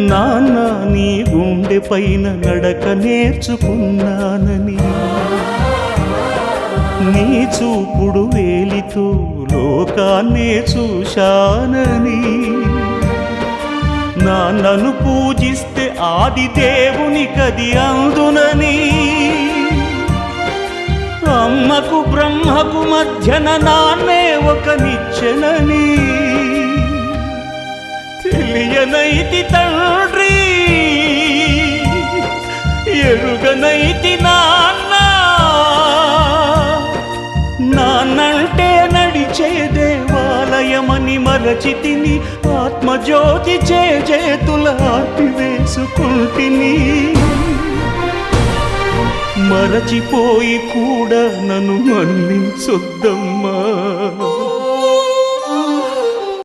నాన్న నీ గుండె పైన నడక నేర్చుకున్నానని, నీ చూపుడు వేలితో లోకాన్నే చూశానని, నాన్నను పూజిస్తే ఆది దేవుని కది అందునని, అమ్మకు బ్రహ్మకు మధ్యన నాన్నే ఒక నిచ్చెనని తెలియనైతి తండ్రి, ఎరుగనైతి నాన్న. నాన్నంటే నడిచే దేవాలయమని మరచితిని, ఆత్మజ్యోతి చేతుల ఆపివేసుకుంటిని. మరచిపోయి కూడా నన్ను మన్నించొద్దమ్మా.